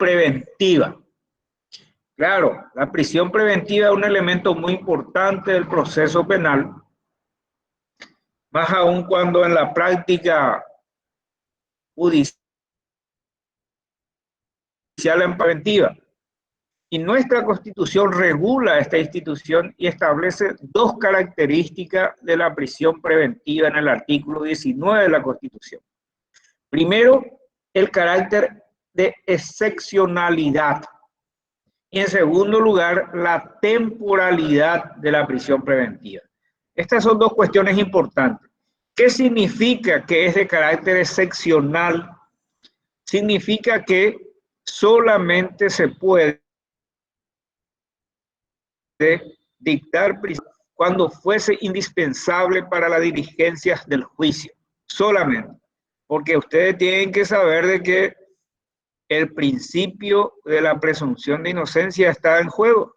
preventiva. Claro, la prisión preventiva es un elemento muy importante del proceso penal, más aún cuando en la práctica judicial en preventiva. Y nuestra Constitución regula esta institución y establece dos características de la prisión preventiva en el artículo 19 de la Constitución. Primero, el carácter de excepcionalidad. Y en segundo lugar, la temporalidad de la prisión preventiva. Estas son dos cuestiones importantes. ¿Qué significa que es de carácter excepcional? Significa que solamente se puede dictar prisión cuando fuese indispensable para las diligencias del juicio. Solamente. Porque ustedes tienen que saber de que el principio de la presunción de inocencia está en juego.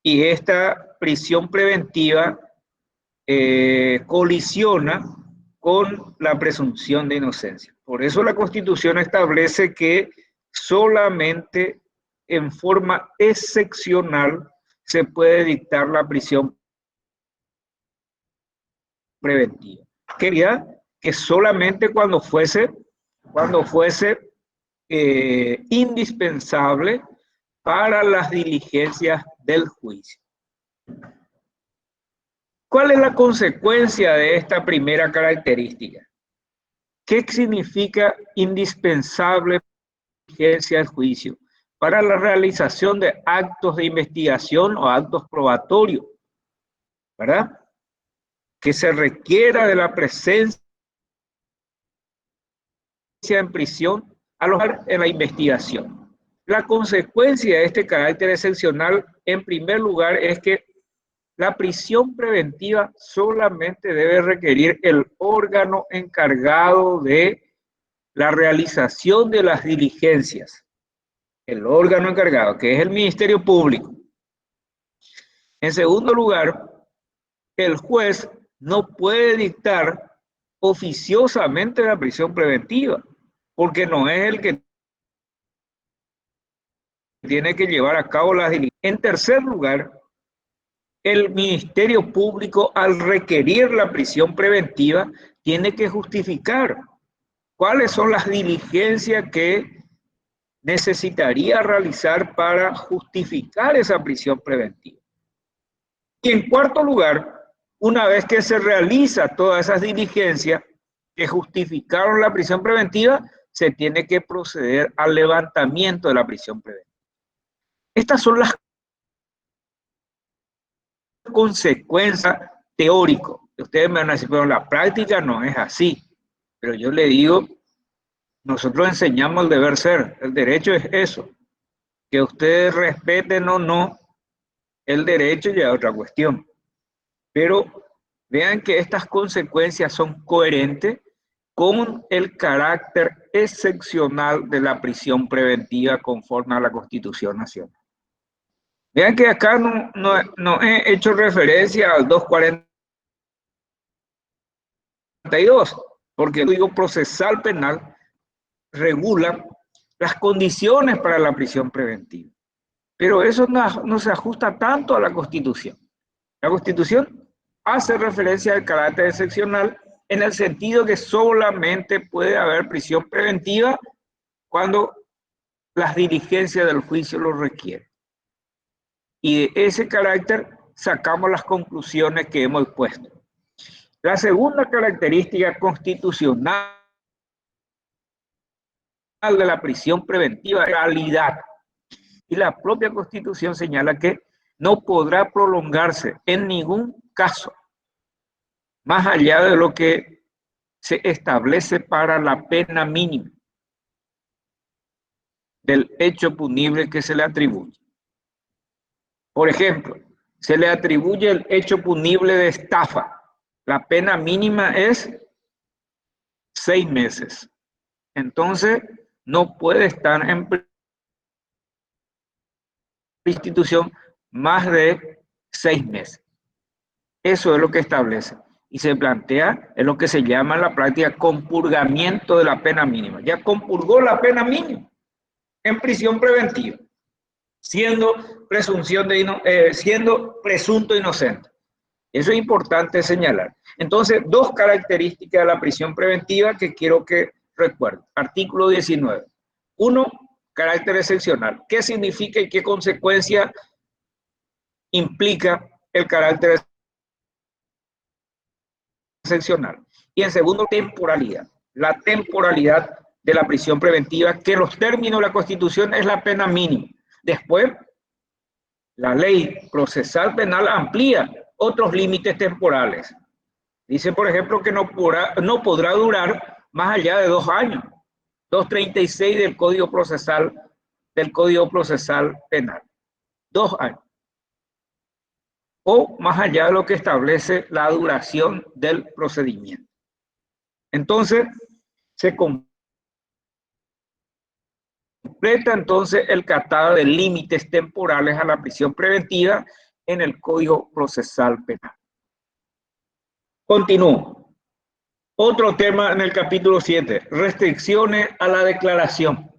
Y esta prisión preventiva colisiona con la presunción de inocencia. Por eso la Constitución establece que solamente en forma excepcional se puede dictar la prisión preventiva. Quería que solamente cuando fuese indispensable para las diligencias del juicio. ¿Cuál es la consecuencia de esta primera característica? ¿Qué significa indispensable diligencia del juicio? Para la realización de actos de investigación o actos probatorios, ¿verdad? Que se requiera de la presencia en prisión en la investigación. La consecuencia de este carácter excepcional, en primer lugar, es que la prisión preventiva solamente debe requerir el órgano encargado de la realización de las diligencias. El órgano encargado, que es el Ministerio Público. En segundo lugar, el juez no puede dictar oficiosamente la prisión preventiva, porque no es el que tiene que llevar a cabo las diligencias. En tercer lugar, el Ministerio Público, al requerir la prisión preventiva, tiene que justificar cuáles son las diligencias que necesitaría realizar para justificar esa prisión preventiva. Y en cuarto lugar, una vez que se realiza todas esas diligencias que justificaron la prisión preventiva, se tiene que proceder al levantamiento de la prisión preventiva. Estas son las consecuencias teóricas. Ustedes me van a decir, pero la práctica no es así. Pero yo le digo, nosotros enseñamos el deber ser. El derecho es eso. Que ustedes respeten o no el derecho ya es otra cuestión. Pero vean que estas consecuencias son coherentes con el carácter excepcional de la prisión preventiva conforme a la Constitución Nacional. Vean que acá no he hecho referencia al 242, porque el Código Procesal Penal regula las condiciones para la prisión preventiva. Pero eso no se ajusta tanto a la Constitución. La Constitución hace referencia al carácter excepcional en el sentido que solamente puede haber prisión preventiva cuando las diligencias del juicio lo requieren. Y de ese carácter sacamos las conclusiones que hemos puesto. La segunda característica constitucional de la prisión preventiva es la realidad. Y la propia Constitución señala que no podrá prolongarse en ningún caso más allá de lo que se establece para la pena mínima del hecho punible que se le atribuye. Por ejemplo, se le atribuye el hecho punible de estafa. La pena mínima es 6 meses. Entonces, no puede estar en institución más de 6 meses. Eso es lo que establece. Y se plantea en lo que se llama en la práctica compurgamiento de la pena mínima. Ya compurgó la pena mínima. en prisión preventiva, siendo siendo presunto inocente. Eso es importante señalar. Entonces, dos características de la prisión preventiva que quiero que recuerden. Artículo 19. Uno, carácter excepcional. ¿Qué significa y qué consecuencia implica el carácter excepcional? Y en segundo, temporalidad. La temporalidad de la prisión preventiva, que los términos de la Constitución es la pena mínima. Después, la ley procesal penal amplía otros límites temporales. Dice, por ejemplo, que no podrá durar más allá de 2 años. 236 del Código Procesal Penal. 2 años. O más allá de lo que establece la duración del procedimiento. Entonces, se completa entonces el catálogo de límites temporales a la prisión preventiva en el Código Procesal Penal. Continúo. Otro tema en el capítulo 7, restricciones a la declaración.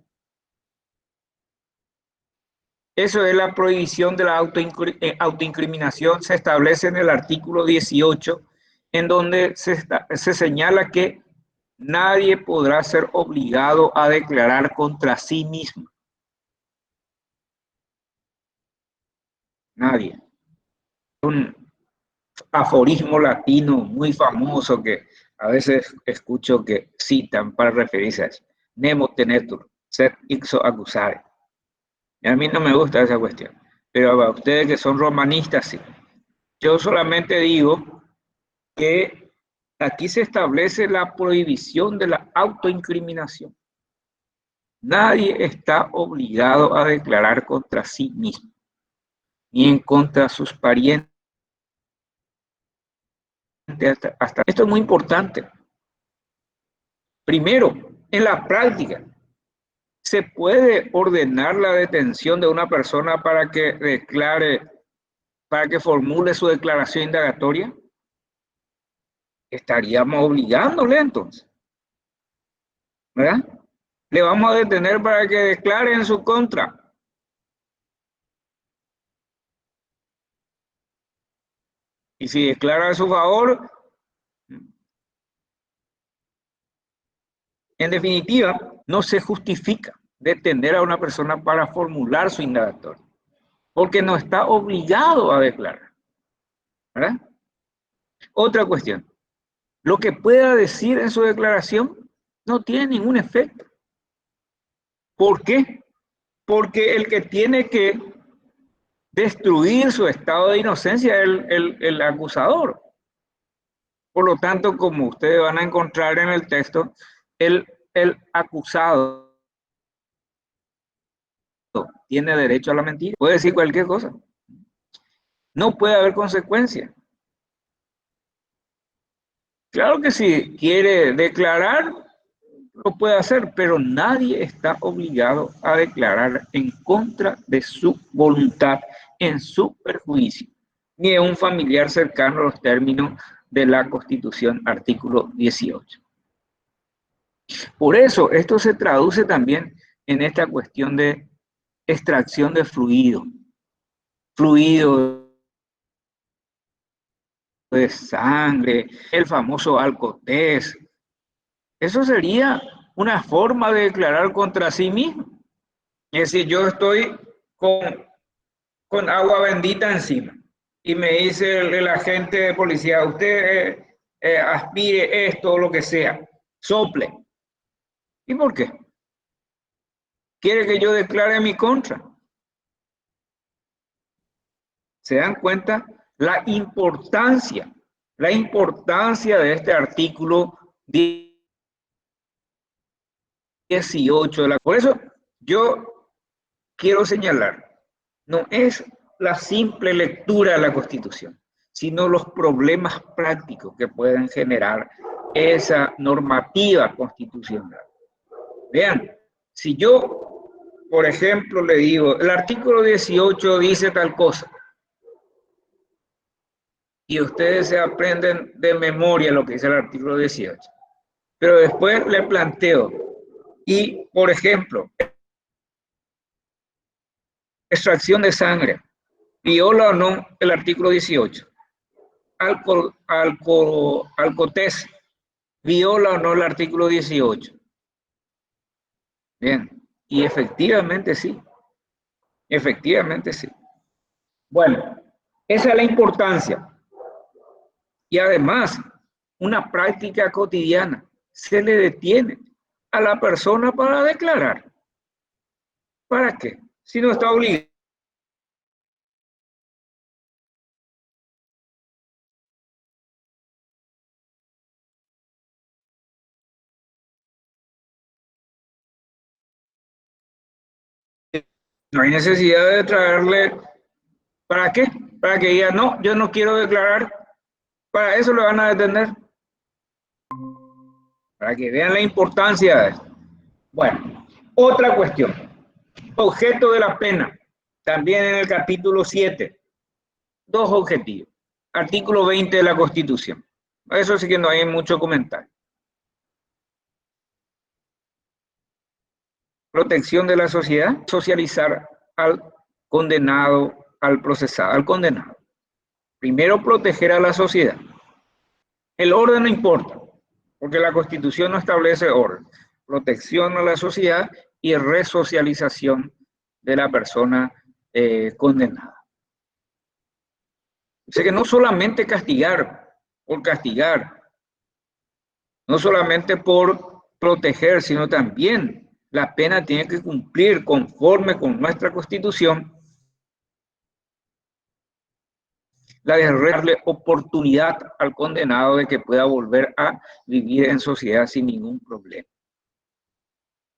Eso es la prohibición de la autoincriminación, se establece en el artículo 18, en donde se señala que nadie podrá ser obligado a declarar contra sí mismo. Nadie. Un aforismo latino muy famoso que a veces escucho que citan para referirse a eso. Nemo tenetur, sed ipso accusare. Y a mí no me gusta esa cuestión, pero a ustedes que son romanistas, sí. Yo solamente digo que aquí se establece la prohibición de la autoincriminación. Nadie está obligado a declarar contra sí mismo, ni en contra de sus parientes. Hasta esto es muy importante. Primero, en la práctica, ¿se puede ordenar la detención de una persona para que declare, para que formule su declaración indagatoria? Estaríamos obligándole entonces, ¿verdad? Le vamos a detener para que declare en su contra. Y si declara a su favor, en definitiva, no se justifica detener a una persona para formular su indagatoria, porque no está obligado a declarar, ¿verdad? Otra cuestión, lo que pueda decir en su declaración no tiene ningún efecto. ¿Por qué? Porque el que tiene que destruir su estado de inocencia es el acusador. Por lo tanto, como ustedes van a encontrar en el texto, el acusado tiene derecho a la mentira. Puede decir cualquier cosa. No puede haber consecuencia. Claro que si quiere declarar, lo puede hacer, pero nadie está obligado a declarar en contra de su voluntad, en su perjuicio, ni a un familiar cercano a los términos de la Constitución, artículo 18. Por eso, esto se traduce también en esta cuestión de extracción de fluido de sangre, el famoso alcotés. Eso sería una forma de declarar contra sí mismo. Es decir, yo estoy con agua bendita encima y me dice el agente de policía, usted aspire esto o lo que sea, sople. ¿Y por qué? ¿Quiere que yo declare en mi contra? ¿Se dan cuenta? La importancia de este artículo 18 de la... Por eso yo quiero señalar, no es la simple lectura de la Constitución, sino los problemas prácticos que pueden generar esa normativa constitucional. Vean, si yo, por ejemplo, le digo, el artículo 18 dice tal cosa, y ustedes se aprenden de memoria lo que dice el artículo 18, pero después le planteo, y por ejemplo, extracción de sangre, viola o no el artículo 18. Alcotés, viola o no el artículo 18. Bien, y efectivamente sí, efectivamente sí. Bueno, esa es la importancia. Y además, una práctica cotidiana, se le detiene a la persona para declarar. ¿Para qué? Si no está obligado. No hay necesidad de traerle. ¿Para qué? Para que diga, no, yo no quiero declarar. Para eso le van a detener. Para que vean la importancia de esto. Bueno, otra cuestión. Objeto de la pena. También en el capítulo 7. Dos objetivos. Artículo 20 de la Constitución. Eso sí que no hay mucho comentario. Protección de la sociedad. Socializar al condenado, al procesado, al condenado. Primero, proteger a la sociedad. El orden no importa, porque la Constitución no establece orden. Protección a la sociedad y resocialización de la persona condenada. O sea que no solamente castigar por castigar, no solamente por proteger, sino también la pena tiene que cumplir conforme con nuestra Constitución la de darle oportunidad al condenado de que pueda volver a vivir en sociedad sin ningún problema.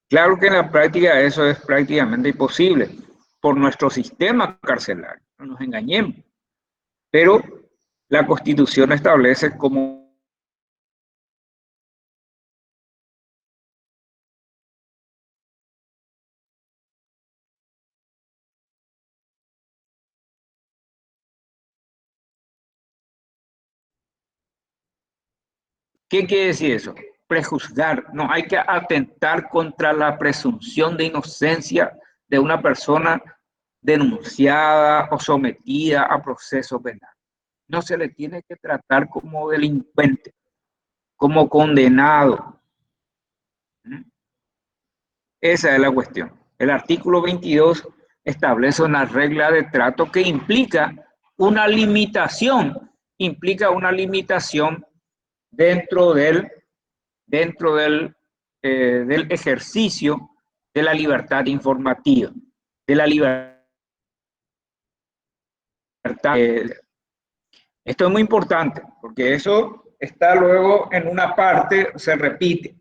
Claro que en la práctica eso es prácticamente imposible por nuestro sistema carcelario, no nos engañemos, pero la Constitución establece como ¿qué quiere decir eso? Prejuzgar, no hay que atentar contra la presunción de inocencia de una persona denunciada o sometida a proceso penal. No se le tiene que tratar como delincuente, como condenado. Esa es la cuestión. El artículo 22 establece una regla de trato que implica una limitación dentro del ejercicio de la libertad informativa, de la libertad. Esto es muy importante, porque eso está luego en una parte, se repite,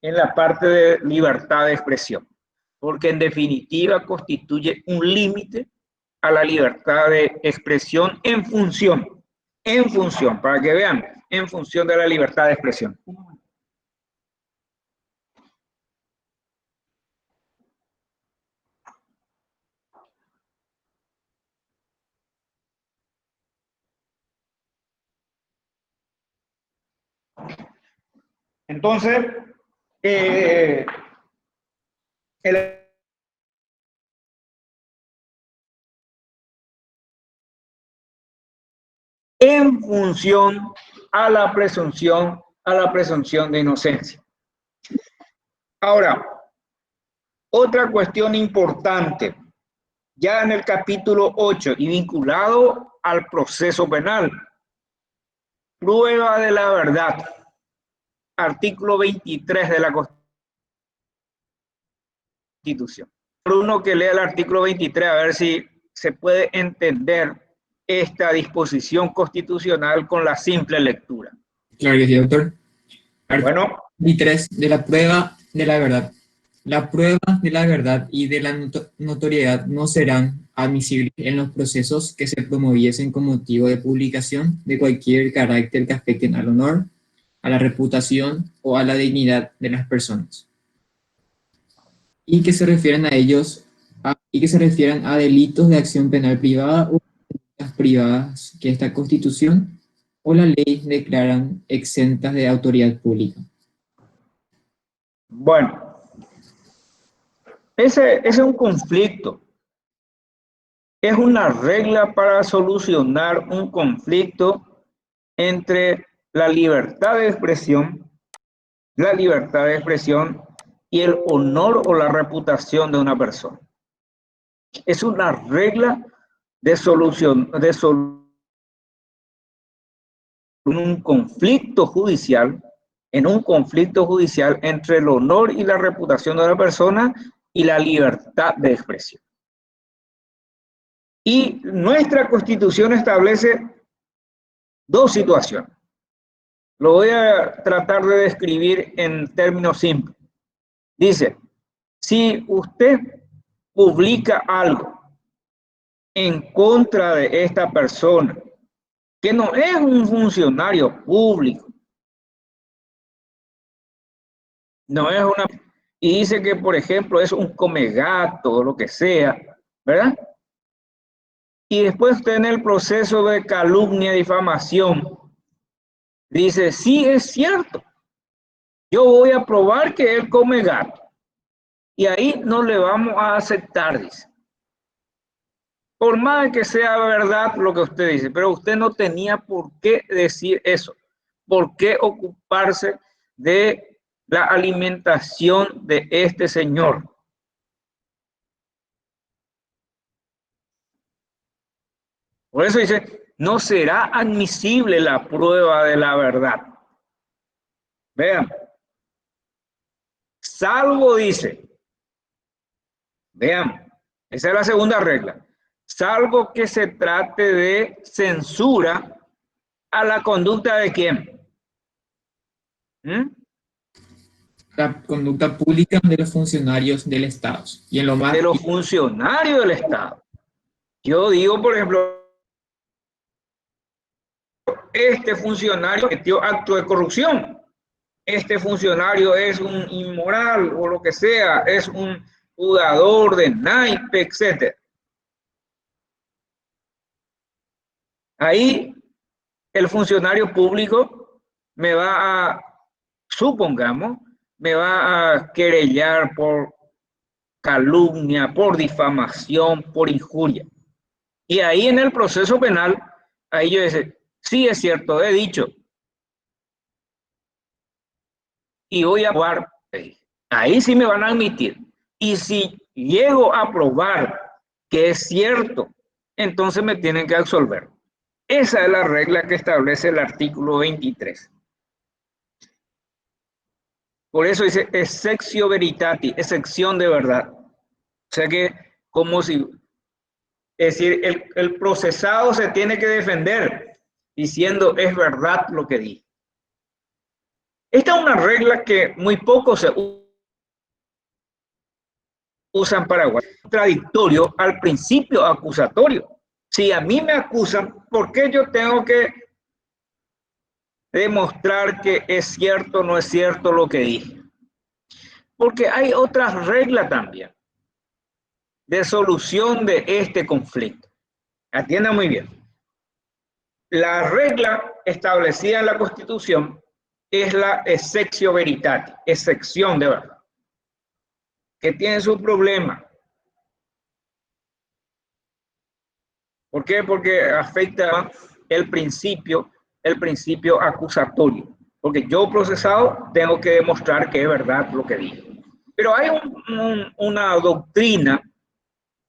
en la parte de libertad de expresión, porque en definitiva constituye un límite a la libertad de expresión en función, para que vean, en función de la libertad de expresión. Entonces, el en función a la presunción de inocencia. Ahora, otra cuestión importante, ya en el capítulo 8 y vinculado al proceso penal, prueba de la verdad, artículo 23 de la Constitución. Uno que lea el artículo 23 a ver si se puede entender esta disposición constitucional con la simple lectura. Claro que sí, doctor. Artículo Bueno, 23 de la prueba de la verdad. La prueba de la verdad y de la notoriedad no serán admisibles en los procesos que se promoviesen con motivo de publicación de cualquier carácter que afecten al honor, a la reputación o a la dignidad de las personas, y que se refieran a ellos y que se refieran a delitos de acción penal privada o privadas que esta Constitución o la ley declaran exentas de autoridad pública. bueno, ese es un conflicto es una regla para solucionar un conflicto entre la libertad de expresión y el honor o la reputación de una persona. Es una regla de solución un conflicto judicial, en un conflicto judicial entre el honor y la reputación de la persona y la libertad de expresión. Y nuestra Constitución establece dos situaciones. Lo voy a tratar de describir en términos simples. Dice, si usted publica algo en contra de esta persona, que no es un funcionario público, no es una... Y dice que, por ejemplo, es un comegato o lo que sea, ¿verdad? Y después usted en el proceso de calumnia, difamación, dice, sí es cierto, yo voy a probar que él come gato. Y ahí no le vamos a aceptar, dice. Por más que sea verdad lo que usted dice, pero usted no tenía por qué decir eso. ¿Por qué ocuparse de la alimentación de este señor? Por eso dice, no será admisible la prueba de la verdad. Vean, salvo dice, vean, esa es la segunda regla, salvo que se trate de censura a la conducta de quién. La conducta pública de los funcionarios del Estado. Y en lo más... De los funcionarios del Estado. Yo digo, por ejemplo, este funcionario cometió acto de corrupción, este funcionario es un inmoral o lo que sea, es un jugador de naipe, etc. Ahí el funcionario público me va a, supongamos, me va a querellar por calumnia, por difamación, por injuria. Y ahí en el proceso penal, ahí yo dice, sí es cierto, he dicho, y voy a probar, ahí sí me van a admitir. Y si llego a probar que es cierto, entonces me tienen que absolver. Esa es la regla que establece el artículo 23. Por eso dice exceptio veritatis, excepción de verdad. O sea que como si, es decir, el procesado se tiene que defender diciendo es verdad lo que dice. Esta es una regla que muy poco se usa en Paraguay, contradictorio al principio acusatorio. Si a mí me acusan, ¿por qué yo tengo que demostrar que es cierto o no es cierto lo que dije? Porque hay otras reglas también de solución de este conflicto. Atienda muy bien. La regla establecida en la Constitución es la exceptio veritatis, excepción de verdad, que tiene su problema. ¿Por qué? Porque afecta el principio acusatorio. Porque yo procesado tengo que demostrar que es verdad lo que dije. Pero hay una doctrina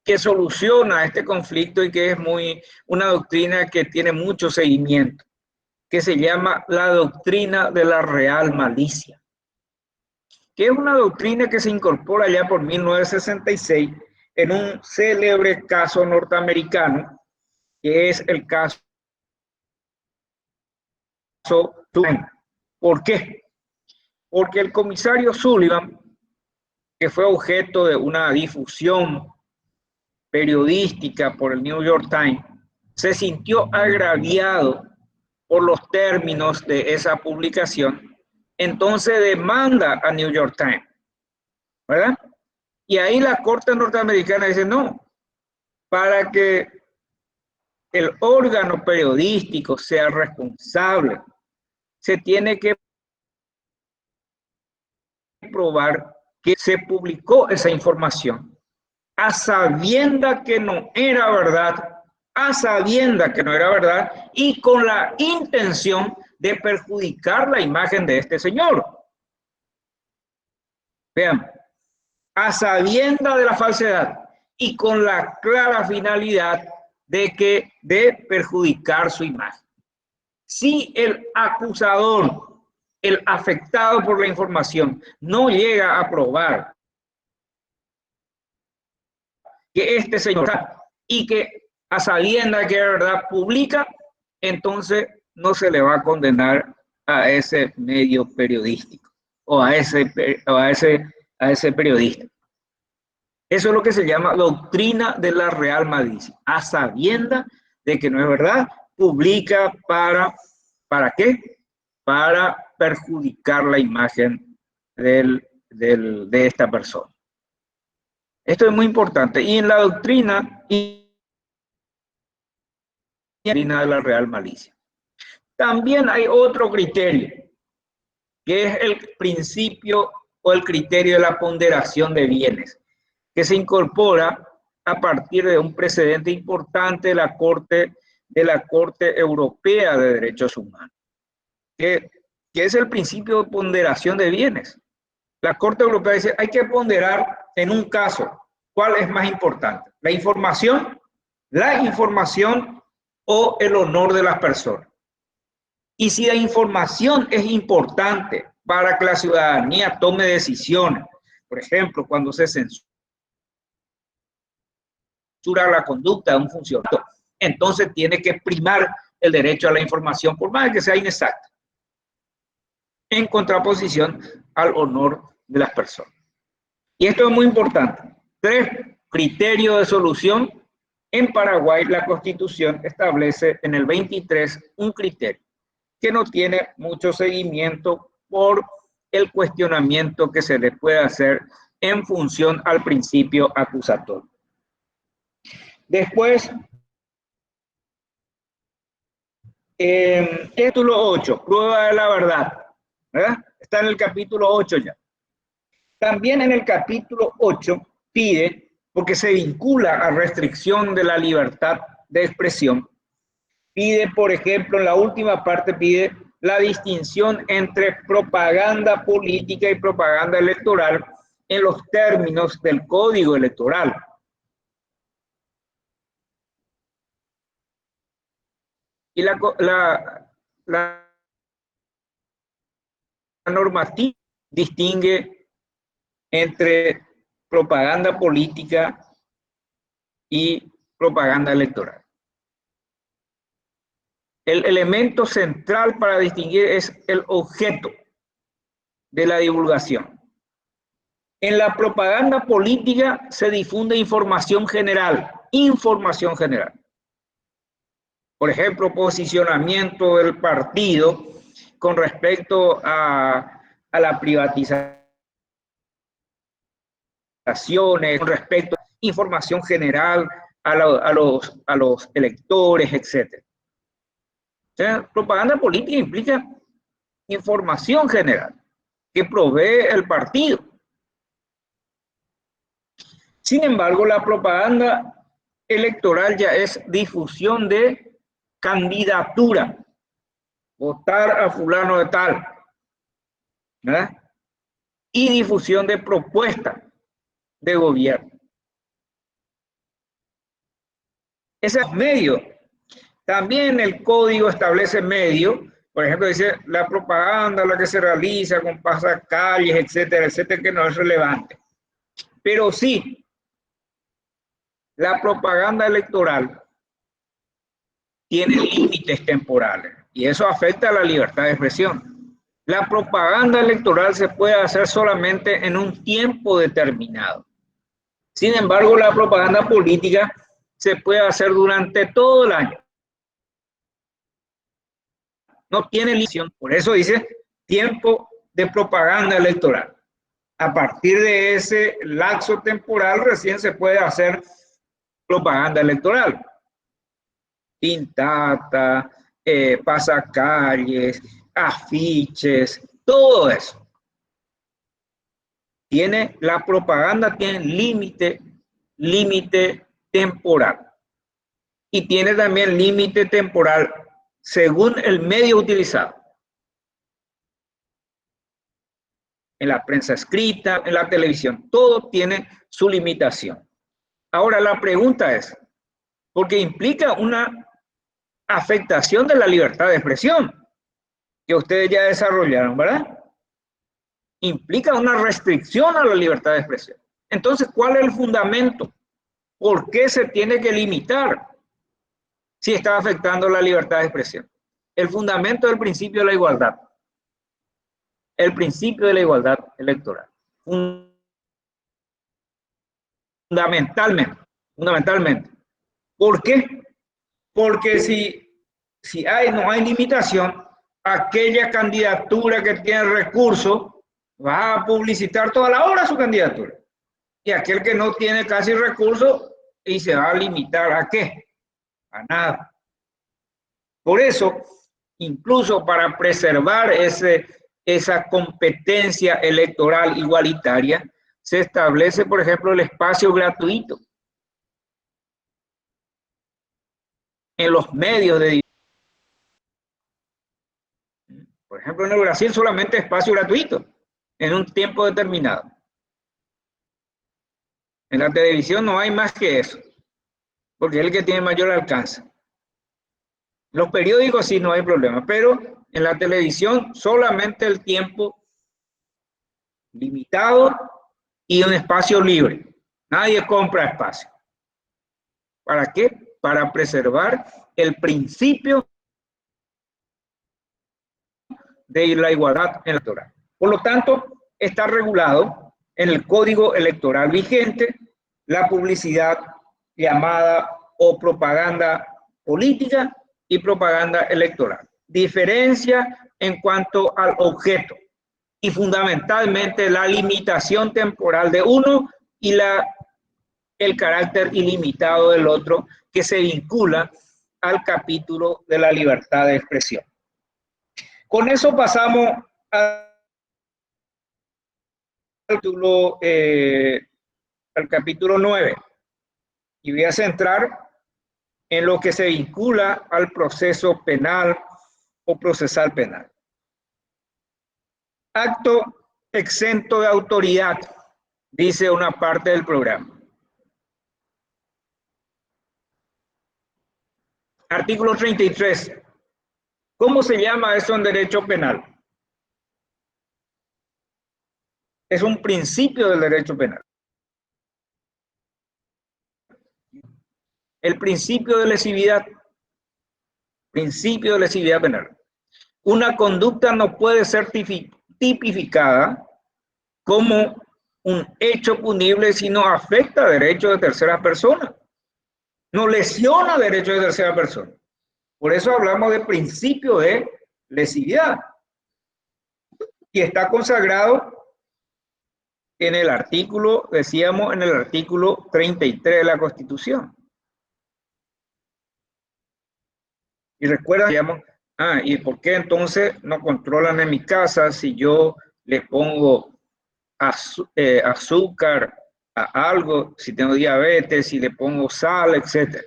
que soluciona este conflicto y que es una doctrina que tiene mucho seguimiento, que se llama la doctrina de la real malicia, que es una doctrina que se incorpora ya por 1966 en un célebre caso norteamericano, que es el caso Sullivan. ¿Por qué? Porque el comisario Sullivan, que fue objeto de una difusión periodística por el New York Times, se sintió agraviado por los términos de esa publicación, entonces demanda a New York Times, ¿verdad? Y ahí la Corte norteamericana dice, no, para que el órgano periodístico sea responsable, se tiene que probar que se publicó esa información a sabienda que no era verdad, a sabienda que no era verdad, y con la intención de perjudicar la imagen de este señor. Vean, a sabienda de la falsedad y con la clara finalidad de perjudicar su imagen. Si el acusador, el afectado por la información, no llega a probar que este señor y que a sabienda que es verdad publica, entonces no se le va a condenar a ese medio periodístico o a ese periodista. Eso es lo que se llama doctrina de la real malicia. A sabienda de que no es verdad, publica ¿para qué? Para perjudicar la imagen de esta persona. Esto es muy importante. Y en la doctrina de la real malicia. También hay otro criterio, que es el principio o el criterio de la ponderación de bienes, que se incorpora a partir de un precedente importante de la Corte Europea de Derechos Humanos, que es el principio de ponderación de bienes. La Corte Europea dice, hay que ponderar en un caso, ¿cuál es más importante? La información o el honor de las personas. Y si la información es importante para que la ciudadanía tome decisiones, por ejemplo, cuando se censura la conducta de un funcionario, entonces tiene que primar el derecho a la información, por más que sea inexacta, en contraposición al honor de las personas. Y esto es muy importante. 3 criterios de solución. En Paraguay, la Constitución establece en el 23 un criterio que no tiene mucho seguimiento por el cuestionamiento que se le puede hacer en función al principio acusatorio. Después, título 8, prueba de la verdad, ¿verdad? Está en el capítulo 8 ya. También en el capítulo 8 pide, porque se vincula a restricción de la libertad de expresión, pide, por ejemplo, en la última parte pide la distinción entre propaganda política y propaganda electoral en los términos del Código Electoral. Y la normativa distingue entre propaganda política y propaganda electoral. El elemento central para distinguir es el objeto de la divulgación. En la propaganda política se difunde información general. Por ejemplo, posicionamiento del partido con respecto a la privatización, con respecto a información general a los electores, etc. O sea, propaganda política implica información general que provee el partido. Sin embargo, la propaganda electoral ya es difusión de candidatura, votar a fulano de tal, ¿verdad? Y difusión de propuesta de gobierno. Ese es medio. También el código establece medio, por ejemplo, dice la propaganda, la que se realiza con pasacalles, etcétera, etcétera, que no es relevante. Pero sí, la propaganda electoral tiene límites temporales y eso afecta a la libertad de expresión. La propaganda electoral se puede hacer solamente en un tiempo determinado. Sin embargo, la propaganda política se puede hacer durante todo el año. No tiene limitación, por eso dice tiempo de propaganda electoral. A partir de ese lapso temporal recién se puede hacer propaganda electoral. Pintata, pasacalles, afiches, todo eso. La propaganda tiene límite límite temporal. Y tiene también límite temporal según el medio utilizado. En la prensa escrita, en la televisión, todo tiene su limitación. Ahora la pregunta es, porque implica una afectación de la libertad de expresión, que ustedes ya desarrollaron, ¿verdad? Implica una restricción a la libertad de expresión. Entonces, ¿cuál es el fundamento? ¿Por qué se tiene que limitar si está afectando la libertad de expresión? El fundamento del principio de la igualdad. El principio de la igualdad electoral. Fundamentalmente. ¿Por qué? Porque si no hay limitación, aquella candidatura que tiene recursos va a publicitar toda la hora su candidatura. Y aquel que no tiene casi recursos y se va a limitar ¿a qué? A nada. Por eso, incluso para preservar esa competencia electoral igualitaria, se establece, por ejemplo, el espacio gratuito en los medios de... Por ejemplo, en el Brasil solamente espacio gratuito, en un tiempo determinado. En la televisión no hay más que eso, porque es el que tiene mayor alcance. Los periódicos sí no hay problema, pero en la televisión solamente el tiempo limitado y un espacio libre. Nadie compra espacio. ¿Para qué? Para preservar el principio de la igualdad electoral. Por lo tanto, está regulado en el Código Electoral vigente la publicidad llamada o propaganda política y propaganda electoral. Diferencia en cuanto al objeto y fundamentalmente la limitación temporal de uno y el carácter ilimitado del otro, que se vincula al capítulo de la libertad de expresión. Con eso pasamos al capítulo 9 y voy a centrar en lo que se vincula al proceso penal o procesal penal. Acto exento de autoridad, dice una parte del programa. Artículo 33. ¿Cómo se llama eso en derecho penal? Es un principio del derecho penal. El principio de lesividad. Principio de lesividad penal. Una conducta no puede ser tipificada como un hecho punible si no afecta derechos de terceras personas. No lesiona derechos de tercera persona. Por eso hablamos de principio de lesividad. Y está consagrado en el artículo, decíamos, en el artículo 33 de la Constitución. Y recuerdan, digamos, ¿y por qué entonces no controlan en mi casa si yo le pongo azúcar a algo, si tengo diabetes, si le pongo sal, etcétera?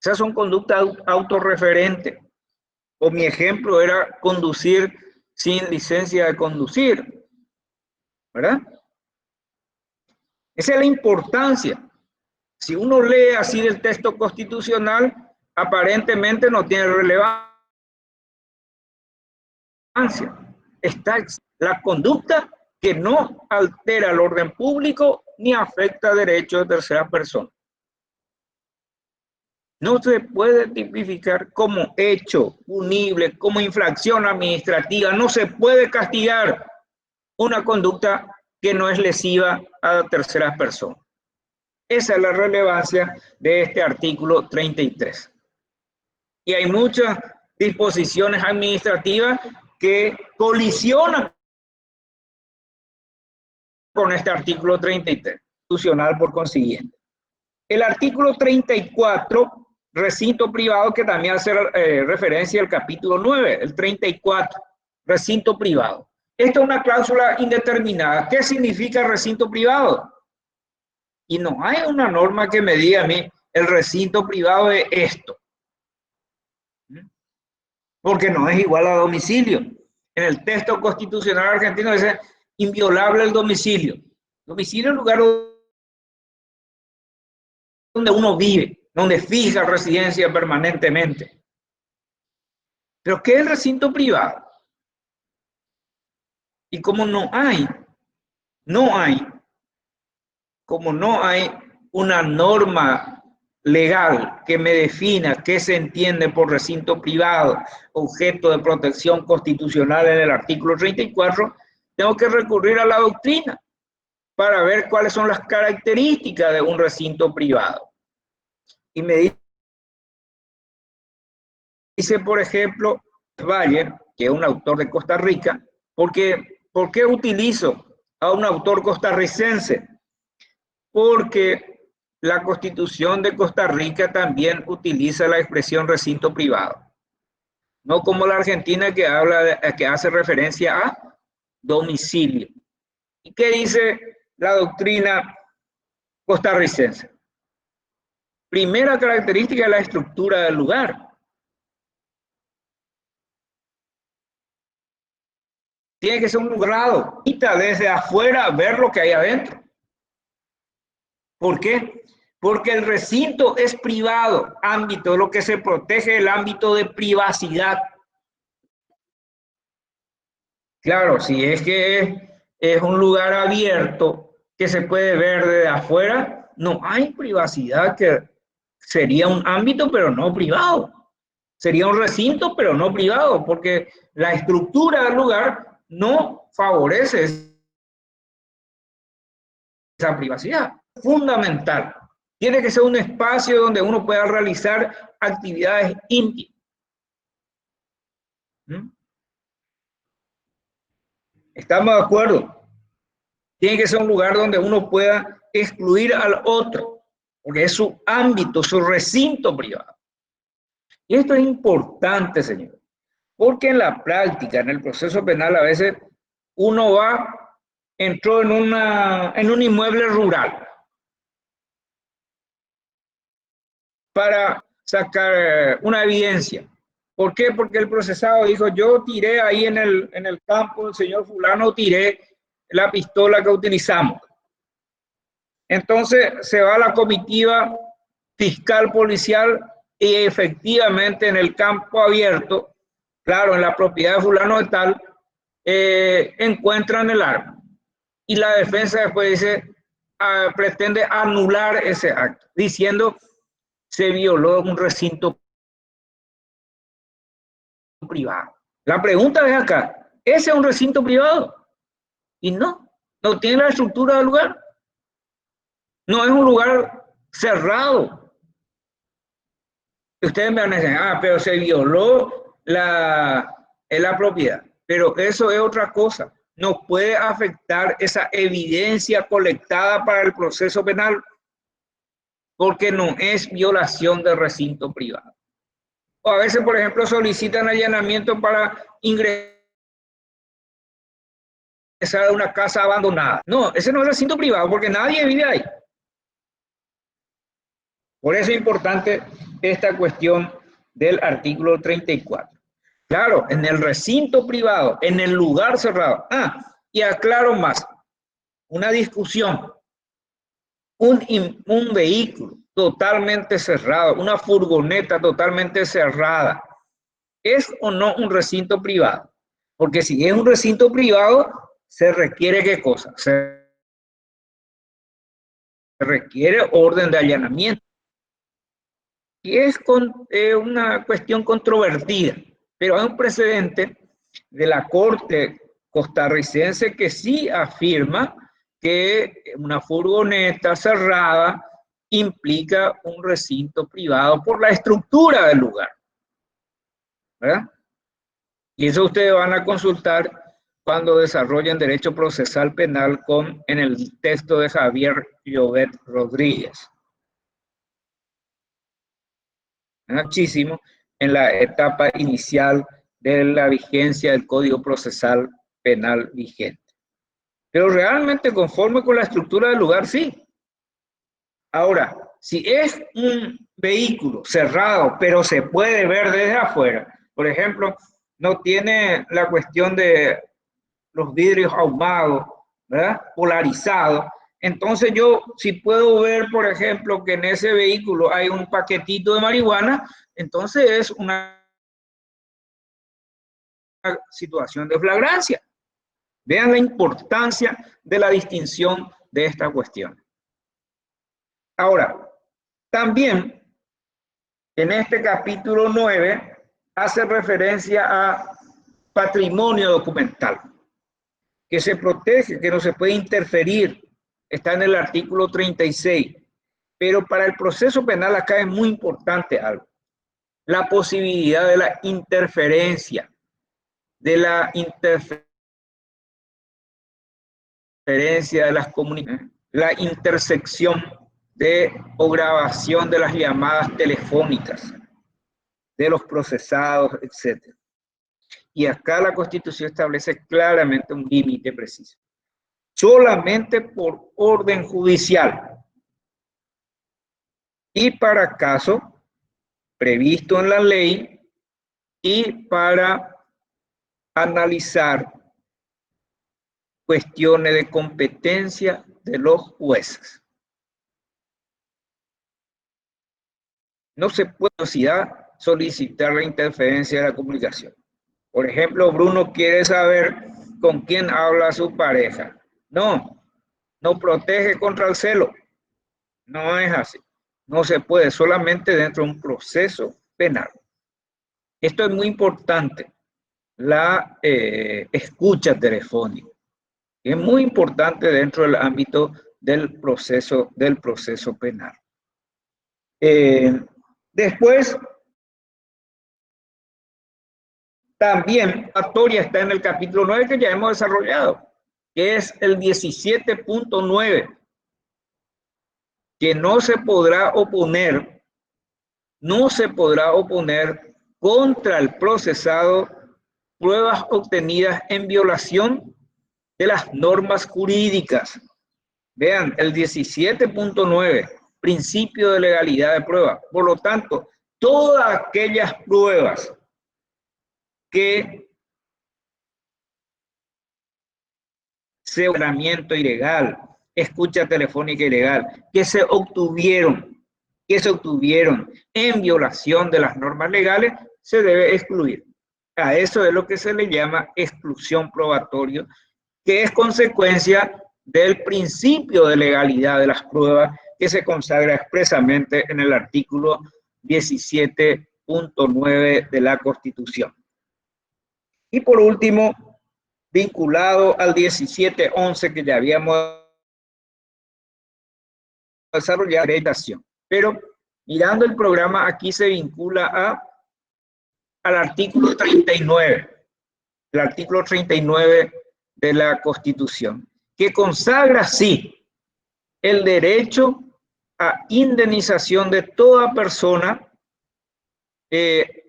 Esas son conductas autorreferentes. O mi ejemplo era conducir sin licencia de conducir, ¿verdad? Esa es la importancia. Si uno lee así del texto constitucional, aparentemente no tiene relevancia. Está la conducta que no altera el orden público ni afecta derechos de terceras personas. No se puede tipificar como hecho punible, como infracción administrativa. No se puede castigar una conducta que no es lesiva a terceras personas. Esa es la relevancia de este artículo 33. Y hay muchas disposiciones administrativas que colisionan con este artículo 33, constitucional por consiguiente. El artículo 34, recinto privado, que también hace referencia al capítulo 9, el 34, recinto privado. Esta es una cláusula indeterminada. ¿Qué significa recinto privado? Y no hay una norma que me diga a mí, el recinto privado es esto. Porque no es igual a domicilio. En el texto constitucional argentino dice inviolable el domicilio. Domicilio es el lugar donde uno vive, donde fija residencia permanentemente. Pero ¿qué es el recinto privado? Y como no hay una norma legal que me defina qué se entiende por recinto privado, objeto de protección constitucional en el artículo 34, tengo que recurrir a la doctrina para ver cuáles son las características de un recinto privado. Y me dice, por ejemplo, Valle, que es un autor de Costa Rica, ¿por qué utilizo a un autor costarricense? Porque la Constitución de Costa Rica también utiliza la expresión recinto privado, no como la Argentina que hace referencia a domicilio. ¿Y qué dice la doctrina costarricense? Primera característica es la estructura del lugar. Tiene que ser un lugar desde afuera ver lo que hay adentro. ¿Por qué? Porque el recinto es privado, ámbito, lo que se protege el ámbito de privacidad. Claro, si es que es un lugar abierto que se puede ver desde afuera, no hay privacidad, que sería un ámbito pero no privado. Sería un recinto pero no privado, porque la estructura del lugar no favorece esa privacidad. Fundamental. Tiene que ser un espacio donde uno pueda realizar actividades íntimas. ¿Estamos de acuerdo? Tiene que ser un lugar donde uno pueda excluir al otro, porque es su ámbito, su recinto privado. Y esto es importante, señor, porque en la práctica, en el proceso penal, a veces uno entró en un inmueble rural para sacar una evidencia. ¿Por qué? Porque el procesado dijo, yo tiré ahí en el campo, el señor fulano, tiré la pistola que utilizamos. Entonces se va a la comitiva fiscal policial y efectivamente en el campo abierto, claro, en la propiedad de fulano de tal, encuentran el arma. Y la defensa después dice, pretende anular ese acto, diciendo se violó un recinto privado. La pregunta es acá, ¿ese es un recinto privado? Y no tiene la estructura del lugar. No es un lugar cerrado. Ustedes me van a decir, pero se violó la propiedad. Pero eso es otra cosa. No puede afectar esa evidencia colectada para el proceso penal porque no es violación del recinto privado. O a veces, por ejemplo, solicitan allanamiento para ingresar a una casa abandonada. No, ese no es recinto privado porque nadie vive ahí. Por eso es importante esta cuestión del artículo 34. Claro, en el recinto privado, en el lugar cerrado. Y aclaro más, una discusión, un vehículo totalmente cerrado, una furgoneta totalmente cerrada, ¿es o no un recinto privado? Porque si es un recinto privado, se requiere ¿qué cosa? Se requiere orden de allanamiento. Y es una cuestión controvertida, pero hay un precedente de la Corte costarricense que sí afirma que una furgoneta cerrada implica un recinto privado por la estructura del lugar, ¿verdad? Y eso ustedes van a consultar cuando desarrollen derecho procesal penal en el texto de Javier Llobet Rodríguez. Muchísimo en la etapa inicial de la vigencia del Código Procesal Penal vigente. Pero realmente conforme con la estructura del lugar, sí. Ahora, si es un vehículo cerrado, pero se puede ver desde afuera, por ejemplo, no tiene la cuestión de los vidrios ahumados, ¿verdad? Polarizados. Entonces yo, si puedo ver, por ejemplo, que en ese vehículo hay un paquetito de marihuana, entonces es una situación de flagrancia. Vean la importancia de la distinción de esta cuestión. Ahora, también en este capítulo 9 hace referencia a patrimonio documental, que se protege, que no se puede interferir, está en el artículo 36. Pero para el proceso penal acá es muy importante algo, la posibilidad de la interferencia, de las comunicaciones, la intersección o grabación de las llamadas telefónicas, de los procesados, etc. Y acá la Constitución establece claramente un límite preciso. Solamente por orden judicial y para caso previsto en la ley y para analizar cuestiones de competencia de los jueces. No se puede solicitar la interferencia de la comunicación. Por ejemplo, Bruno quiere saber con quién habla su pareja. No protege contra el celo. No es así. No se puede, solamente dentro de un proceso penal. Esto es muy importante, la escucha telefónica. Es muy importante dentro del ámbito del proceso penal. Después, también la historia está en el capítulo 9 que ya hemos desarrollado, que es el 17.9, que no se podrá oponer contra el procesado pruebas obtenidas en violación de las normas jurídicas. Vean, el 17.9, principio de legalidad de prueba. Por lo tanto, todas aquellas pruebas que señalamiento ilegal, escucha telefónica ilegal, que se obtuvieron en violación de las normas legales, se debe excluir. A eso es lo que se le llama exclusión probatoria, que es consecuencia del principio de legalidad de las pruebas que se consagra expresamente en el artículo 17.9 de la Constitución. Y por último, vinculado al 17.11 que ya habíamos desarrollado, pero mirando el programa aquí se vincula al artículo 39, el artículo 39 de la Constitución, que consagra sí el derecho a indemnización de toda persona que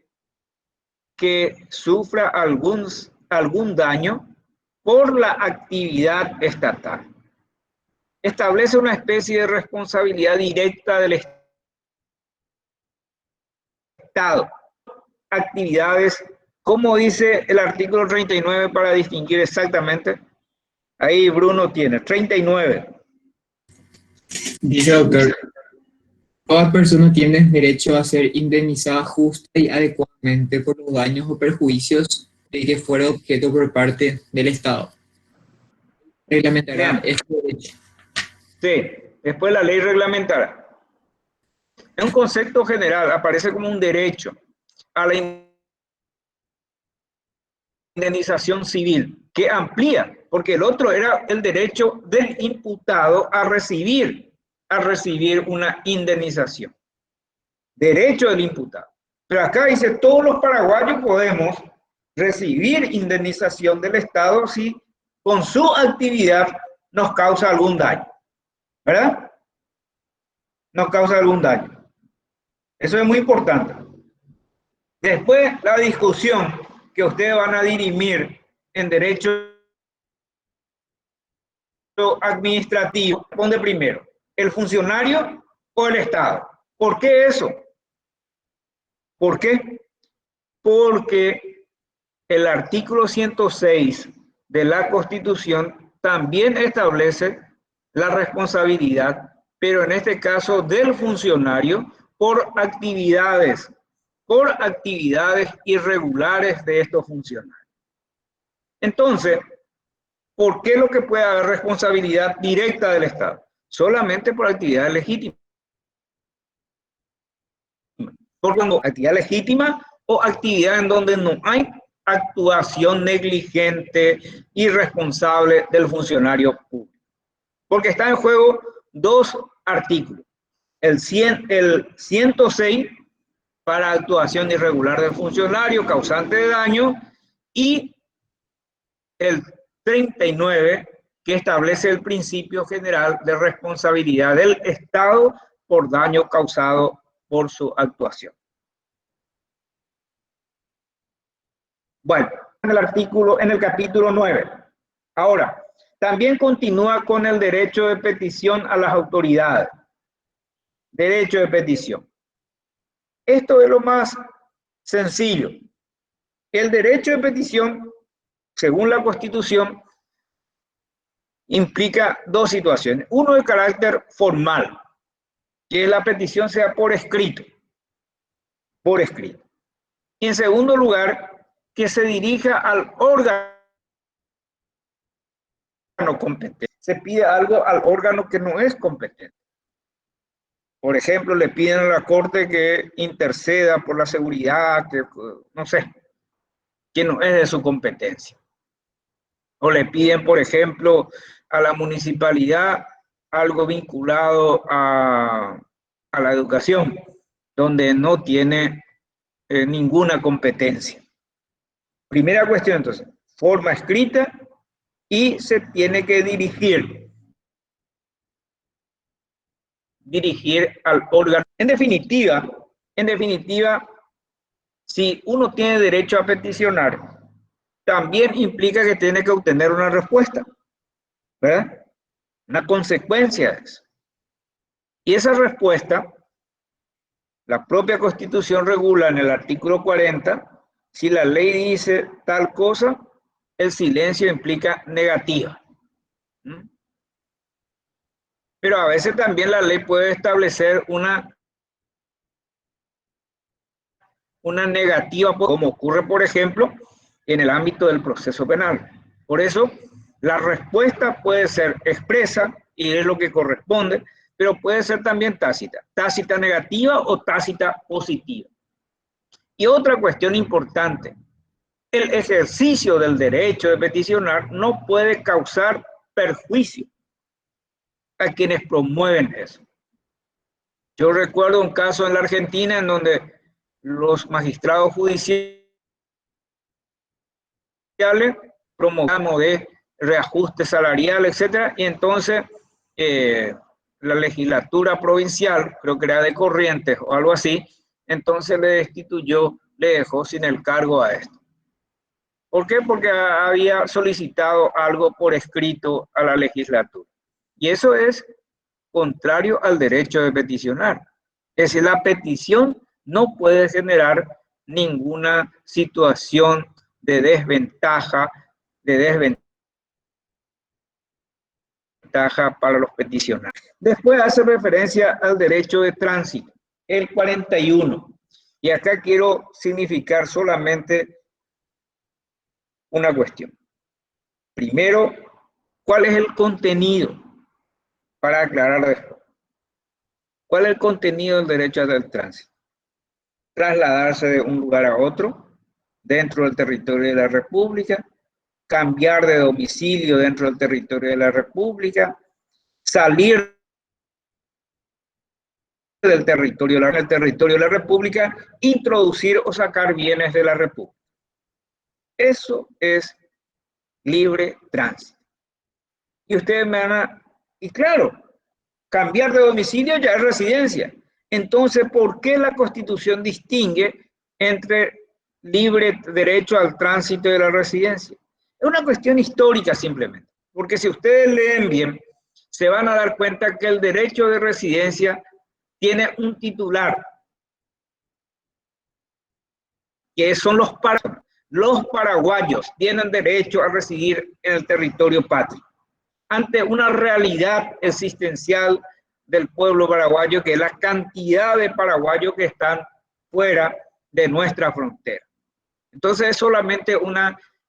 sufra algún daño por la actividad estatal. Establece una especie de responsabilidad directa del Estado. Actividades, como dice el artículo 39 para distinguir exactamente. Ahí Bruno tiene 39. Dice, doctor, toda persona tiene derecho a ser indemnizada justa y adecuadamente por los daños o perjuicios de que fuera objeto por parte del Estado. Reglamentará este derecho. Sí, después la ley reglamentará. Es un concepto general, aparece como un derecho a la indemnización civil, que amplía, porque el otro era el derecho del imputado a recibir una indemnización. Derecho del imputado. Pero acá dice, todos los paraguayos podemos recibir indemnización del Estado si con su actividad nos causa algún daño, ¿verdad? Nos causa algún daño. Eso es muy importante. Después, la discusión que ustedes van a dirimir en derecho administrativo responde primero. El funcionario o el Estado. ¿Por qué eso? ¿Por qué? Porque el artículo 106 de la Constitución también establece la responsabilidad, pero en este caso del funcionario, por actividades irregulares de estos funcionarios. Entonces, ¿por qué lo que puede haber responsabilidad directa del Estado? Solamente por actividad legítima. Por cuando actividad legítima o actividad en donde no hay actuación negligente, irresponsable del funcionario público. Porque está en juego dos artículos. El 106 para actuación irregular del funcionario causante de daño y el 39 que establece el principio general de responsabilidad del Estado por daño causado por su actuación. Bueno, en el capítulo 9. Ahora, también continúa con el derecho de petición a las autoridades. Derecho de petición. Esto es lo más sencillo. El derecho de petición, según la Constitución, implica dos situaciones. Uno, de carácter formal, que la petición sea por escrito. Por escrito. Y en segundo lugar, que se dirija al órgano competente. Se pide algo al órgano que no es competente. Por ejemplo, le piden a la Corte que interceda por la seguridad, que no sé, que no es de su competencia. O le piden, por ejemplo, a la municipalidad algo vinculado a la educación, donde no tiene ninguna competencia. Primera cuestión, entonces, forma escrita y se tiene que dirigir al órgano. En definitiva, si uno tiene derecho a peticionar, también implica que tiene que obtener una respuesta, ¿verdad? Una consecuencia de eso. Y esa respuesta, la propia Constitución regula en el artículo 40, si la ley dice tal cosa, el silencio implica negativa. Pero a veces también la ley puede establecer una negativa, como ocurre, por ejemplo, en el ámbito del proceso penal. Por eso, la respuesta puede ser expresa, y es lo que corresponde, pero puede ser también tácita negativa o tácita positiva. Y otra cuestión importante, el ejercicio del derecho de peticionar no puede causar perjuicio a quienes promueven eso. Yo recuerdo un caso en la Argentina en donde los magistrados judiciales promovamos de reajuste salarial, etcétera, y entonces la legislatura provincial, creo que era de Corrientes o algo así, entonces le destituyó, le dejó sin el cargo a esto. ¿Por qué? Porque había solicitado algo por escrito a la legislatura. Y eso es contrario al derecho de peticionar. Es decir, la petición no puede generar ninguna situación de desventaja para los peticionarios. Después hace referencia al derecho de tránsito, el 41. Y acá quiero significar solamente una cuestión. Primero, ¿cuál es el contenido? Para aclarar esto. ¿Cuál es el contenido del derecho del tránsito? Trasladarse de un lugar a otro dentro del territorio de la República, cambiar de domicilio dentro del territorio de la República, salir del territorio de la República, introducir o sacar bienes de la República. Eso es libre tránsito. Y ustedes me van a... Y claro, cambiar de domicilio ya es residencia. Entonces, ¿por qué la Constitución distingue entre libre derecho al tránsito y la residencia? Es una cuestión histórica simplemente, porque si ustedes leen bien, se van a dar cuenta que el derecho de residencia tiene un titular, que son los paraguayos. Los paraguayos tienen derecho a residir en el territorio patrio, ante una realidad existencial del pueblo paraguayo, que es la cantidad de paraguayos que están fuera de nuestra frontera. Entonces es solamente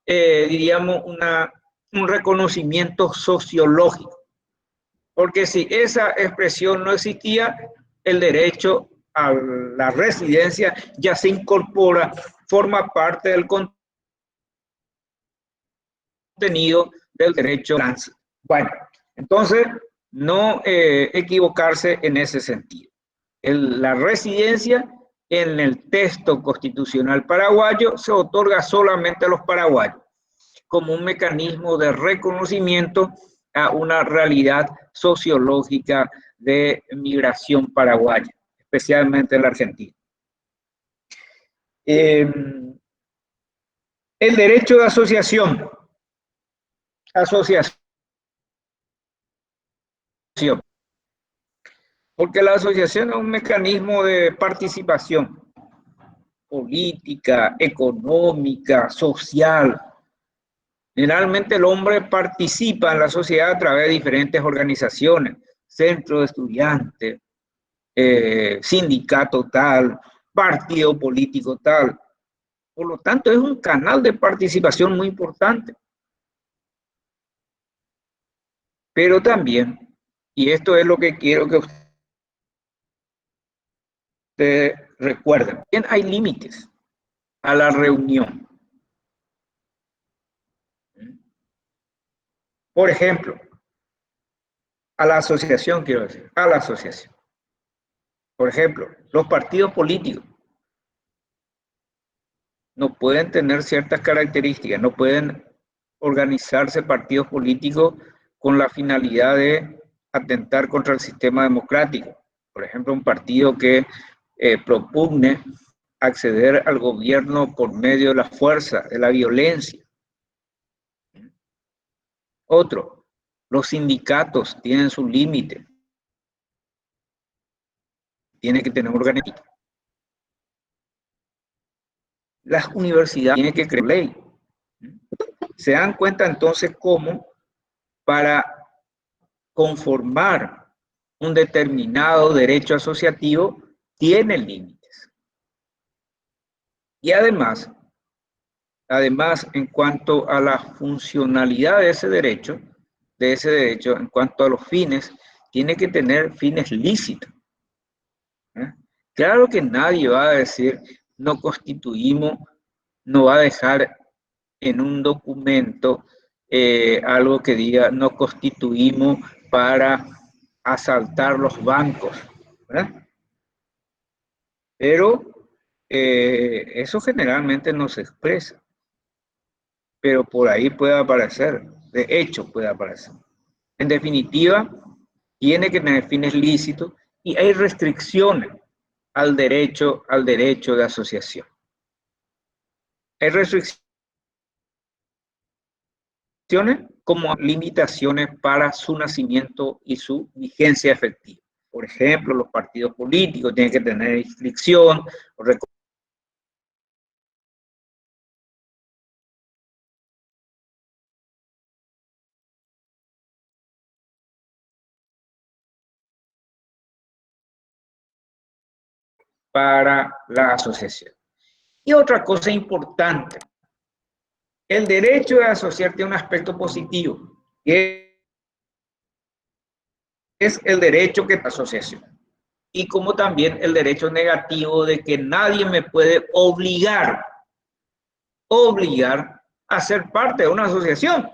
diríamos, un reconocimiento sociológico, porque si esa expresión no existía, el derecho a la residencia ya se incorpora, forma parte del contenido del derecho de tránsito. Bueno, entonces no equivocarse en ese sentido. La residencia en el texto constitucional paraguayo se otorga solamente a los paraguayos, como un mecanismo de reconocimiento a una realidad sociológica de migración paraguaya, especialmente en la Argentina. El derecho de asociación. Porque la asociación es un mecanismo de participación política, económica, social. Generalmente el hombre participa en la sociedad a través de diferentes organizaciones, centro de estudiantes, sindicato tal, partido político tal. Por lo tanto, es un canal de participación muy importante. Pero también, y esto es lo que quiero que ustedes recuerden, también hay límites a la reunión. Por ejemplo, a la asociación, quiero decir, a la asociación. Por ejemplo, los partidos políticos no pueden tener ciertas características, no pueden organizarse partidos políticos con la finalidad de atentar contra el sistema democrático. Por ejemplo, un partido que propugne acceder al gobierno por medio de la fuerza, de la violencia. Otro, los sindicatos tienen su límite, tienen que tener organización. Las universidades tienen que crear ley. Se dan cuenta entonces cómo para conformar un determinado derecho asociativo tiene límites. Y además, en cuanto a la funcionalidad de ese derecho, en cuanto a los fines, tiene que tener fines lícitos. Claro que nadie va a decir, no constituimos, no va a dejar en un documento algo que diga, no constituimos para asaltar los bancos, ¿verdad? Pero eso generalmente no se expresa, pero por ahí puede aparecer, de hecho puede aparecer. En definitiva, tiene que tener fines lícitos y hay restricciones al derecho de asociación. Hay restricciones como limitaciones para su nacimiento y su vigencia efectiva. Por ejemplo, los partidos políticos tienen que tener inscripción o para la asociación. Y otra cosa importante, el derecho de asociar tiene un aspecto positivo, que es el derecho que la asociación. Y como también el derecho negativo de que nadie me puede obligar a ser parte de una asociación.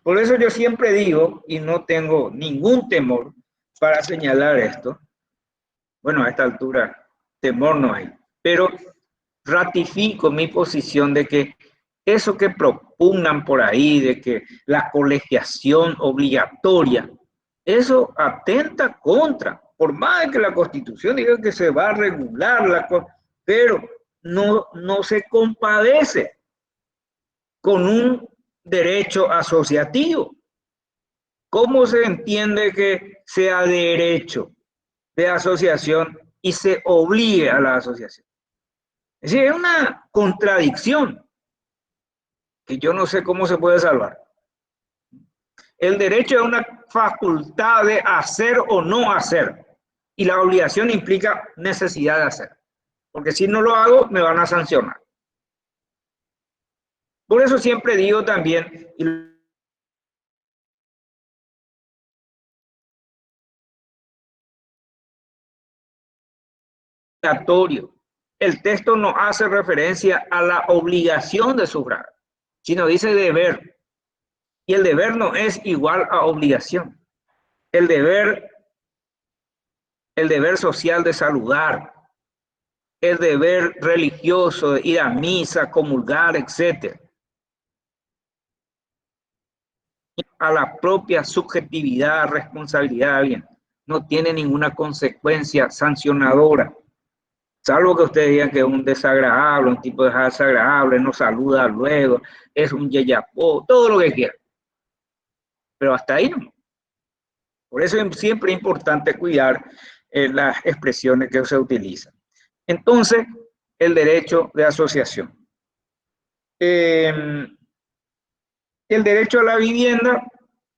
Por eso yo siempre digo, y no tengo ningún temor para señalar esto, bueno, a esta altura temor no hay, pero ratifico mi posición de que eso que propugnan por ahí, de que la colegiación obligatoria, eso atenta contra, por más de que la Constitución diga que se va a regular, pero no se compadece con un derecho asociativo. ¿Cómo se entiende que sea derecho? de asociación y se obligue a la asociación. Es decir, es una contradicción que yo no sé cómo se puede salvar. El derecho es una facultad de hacer o no hacer, y la obligación implica necesidad de hacer, porque si no lo hago me van a sancionar. Por eso siempre digo también, obligatorio. El texto no hace referencia a la obligación de sufragar, sino dice deber. Y el deber no es igual a obligación. El deber social de saludar, el deber religioso de ir a misa, comulgar, etc. A la propia subjetividad, responsabilidad de alguien. No tiene ninguna consecuencia sancionadora. Salvo que ustedes digan que es un desagradable, un tipo de desagradable, no saluda luego, es un yeyapó, todo lo que quiera. Pero hasta ahí no. Por eso siempre es importante cuidar las expresiones que se utilizan. Entonces, el derecho de asociación. El derecho a la vivienda,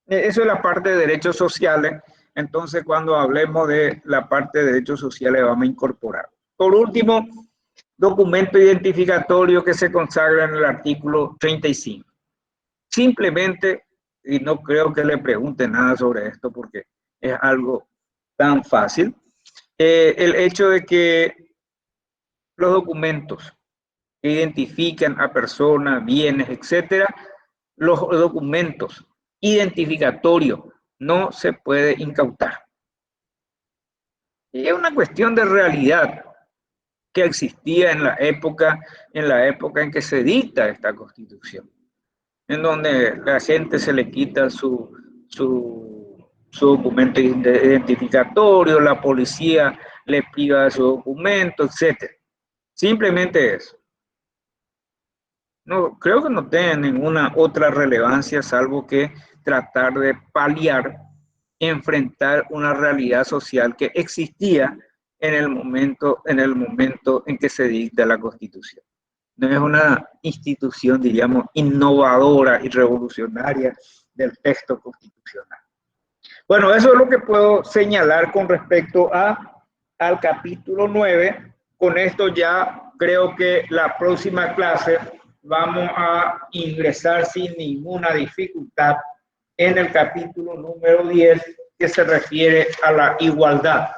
eso es la parte de derechos sociales. Entonces, cuando hablemos de la parte de derechos sociales, vamos a incorporar. Por último, documento identificatorio que se consagra en el artículo 35. Simplemente, y no creo que le pregunte nada sobre esto porque es algo tan fácil, el hecho de que los documentos que identifican a personas, bienes, etcétera, los documentos identificatorios no se puede incautar. Y es una cuestión de realidad que existía en la época en que se dicta esta Constitución, en donde la gente se le quita su documento identificatorio, la policía le priva de su documento, etc. Simplemente eso. No, creo que no tiene ninguna otra relevancia salvo que tratar de paliar, enfrentar una realidad social que existía en el momento en que se dicta la Constitución. No es una institución, diríamos, innovadora y revolucionaria del texto constitucional. Bueno, eso es lo que puedo señalar con respecto al capítulo 9. Con esto ya creo que la próxima clase vamos a ingresar sin ninguna dificultad en el capítulo número 10, que se refiere a la igualdad,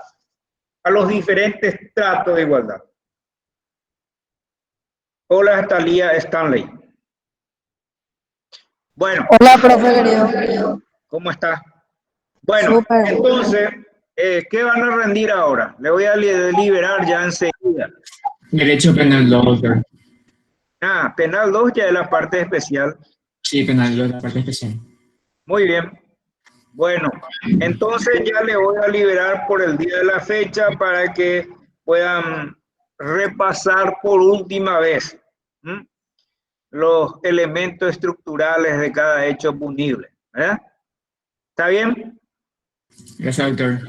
a los diferentes tratos de igualdad. Hola, Talía Stanley. Bueno. Hola, profe querido. ¿Cómo está? Bueno, super. Entonces, ¿qué van a rendir ahora? Le voy a deliberar ya enseguida. Derecho penal 2, doctor. Ah, penal 2 ya es la parte especial. Sí, penal 2, la parte especial. Muy bien. Bueno, entonces ya le voy a liberar por el día de la fecha para que puedan repasar por última vez los elementos estructurales de cada hecho punible. ¿Está bien? Gracias, doctor.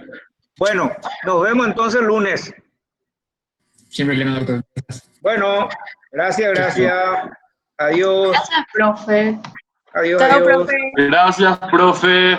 Bueno, nos vemos entonces el lunes. Sin problema, doctor. Bueno, gracias. Adiós. Gracias, profe. Adiós, Chao, adiós. profe. Gracias, profe.